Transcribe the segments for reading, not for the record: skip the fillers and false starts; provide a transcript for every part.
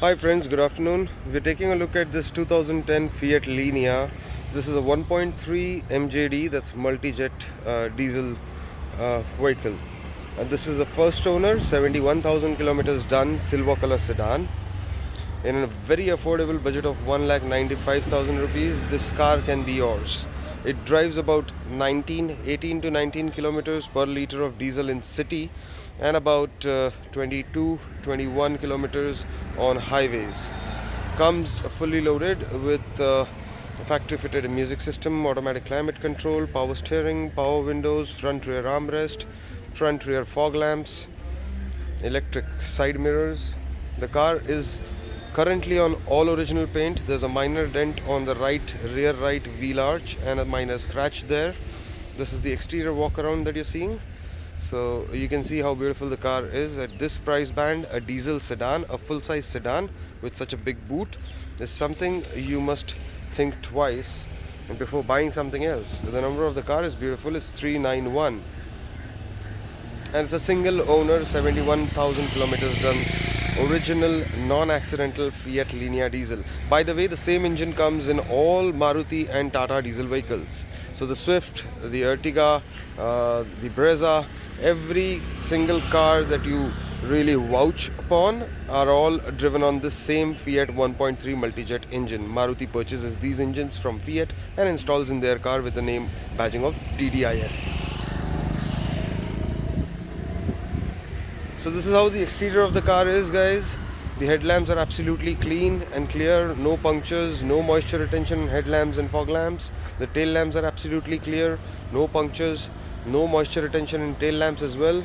Hi friends, good afternoon. We're taking a look at this 2010 Fiat Linea. This is a 1.3 MJD, that's multi-jet diesel vehicle. And this is the first owner, 71,000 kilometers done, silver color sedan. In a very affordable budget of 1,95,000 rupees, this car can be yours. It drives about 18 to 19 kilometers per liter of diesel in city and about 22-21 kilometers on highways. Comes fully loaded with factory fitted music system, automatic climate control, power steering, power windows, front rear armrest, front rear fog lamps, electric side mirrors. The car is currently on all original paint. There's a minor dent on the rear right wheel arch and a minor scratch there. This is the exterior walk around that you're seeing. So you can see how beautiful the car is. At this price band, a diesel sedan, a full-size sedan with such a big boot is something you must think twice before buying something else. The number of the car is beautiful, it's 391. And it's a single owner, 71,000 kilometers done, original non-accidental Fiat Linea diesel. By the way, the same engine comes in all Maruti and Tata diesel vehicles. So the Swift, the Ertiga, the Brezza, every single car that you really vouch upon are all driven on this same Fiat 1.3 multi-jet engine. Maruti purchases these engines from Fiat and installs in their car with the name badging of TDIS. So this is how the exterior of the car is, guys. The headlamps are absolutely clean and clear, no punctures, no moisture retention in headlamps and fog lamps. The tail lamps are absolutely clear, no punctures, no moisture retention in tail lamps as well.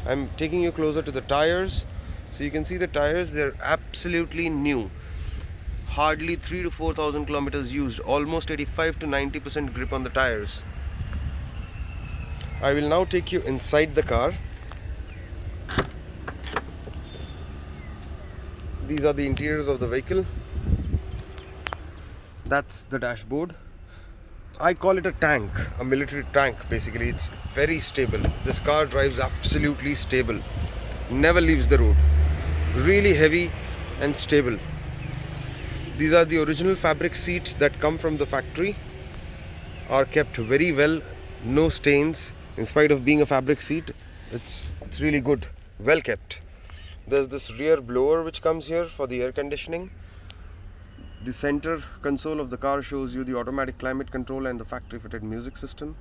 I'm taking you closer to the tires. So you can see the tires, they're absolutely new. Hardly 3 to 4,000 kilometers used, almost 85 to 90% grip on the tires. I will now take you inside the car. These are the interiors of the vehicle. That's the dashboard. I call it a tank, a military tank basically. It's very stable. This car drives absolutely stable. Never leaves the road. Really heavy and stable. These are the original fabric seats that come from the factory. Are kept very well, no stains. In spite of being a fabric seat, it's really good, well kept. There's this rear blower which comes here for the air conditioning. The center console of the car shows you the automatic climate control and the factory fitted music system.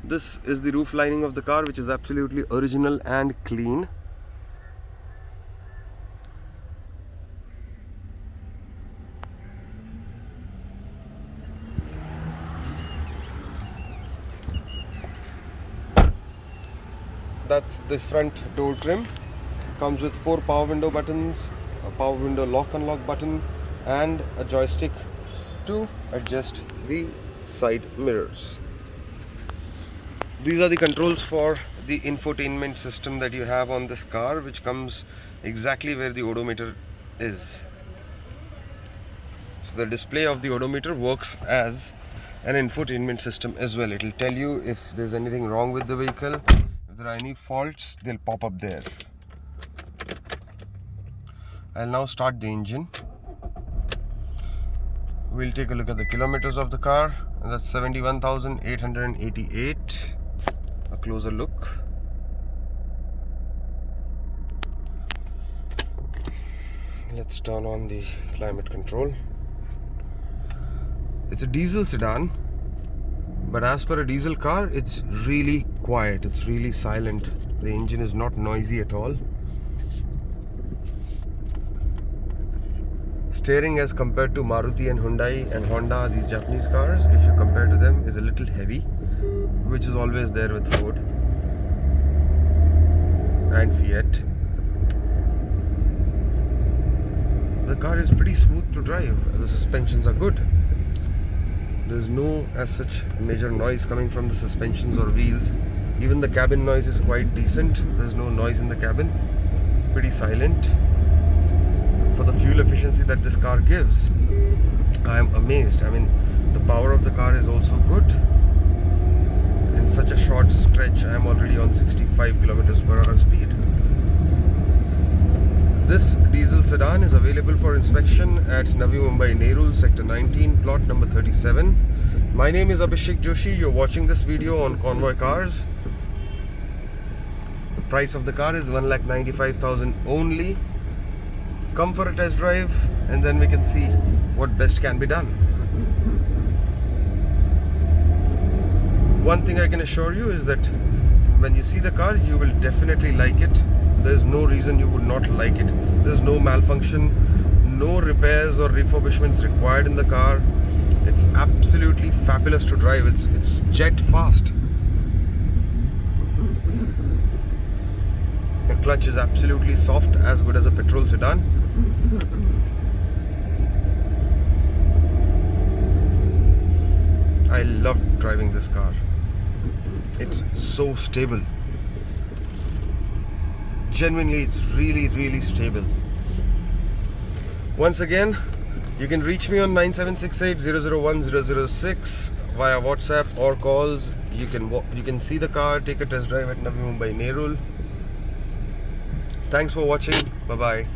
This is the roof lining of the car, which is absolutely original and clean. That's the front door trim. Comes with 4 power window buttons, a power window lock unlock button and a joystick to adjust the side mirrors. These are the controls for the infotainment system that you have on this car, which comes exactly where the odometer is. So the display of the odometer works as an infotainment system as well. It will tell you if there's anything wrong with the vehicle. If there are any faults, they'll pop up there. I'll now start the engine. We'll take a look at the kilometers of the car. That's 71,888. A closer look. Let's turn on the climate control. It's a diesel sedan, but as per a diesel car, it's really quiet, it's really silent. The engine is not noisy at all. Steering as compared to Maruti and Hyundai and Honda, these Japanese cars, if you compare to them, is a little heavy, which is always there with Ford and Fiat. The car is pretty smooth to drive. The suspensions are good. There's no as such major noise coming from the suspensions or wheels. Even the cabin noise is quite decent. There's no noise in the cabin. Pretty silent. For the fuel efficiency that this car gives, I am amazed. I mean, the power of the car is also good. In such a short stretch, I am already on 65 kilometers per hour speed. This diesel sedan is available for inspection at Navi Mumbai Nerul, Sector 19, plot number 37. My name is Abhishek Joshi. You're watching this video on Convoy Cars. The price of the car is 1,95,000 only. Come for a test drive and then we can see what best can be done. One thing I can assure you is that when you see the car, you will definitely like it. There's no reason you would not like it. There's no malfunction, no repairs or refurbishments required in the car. It's absolutely fabulous to drive. It's jet fast. The clutch is absolutely soft, as good as a petrol sedan. I love driving this car. It's so stable. Genuinely, it's really stable. Once again, you can reach me on 9768-001-006 via WhatsApp or calls. You can see the car, take a test drive at Navi Mumbai Nerul. Thanks for watching. Bye bye.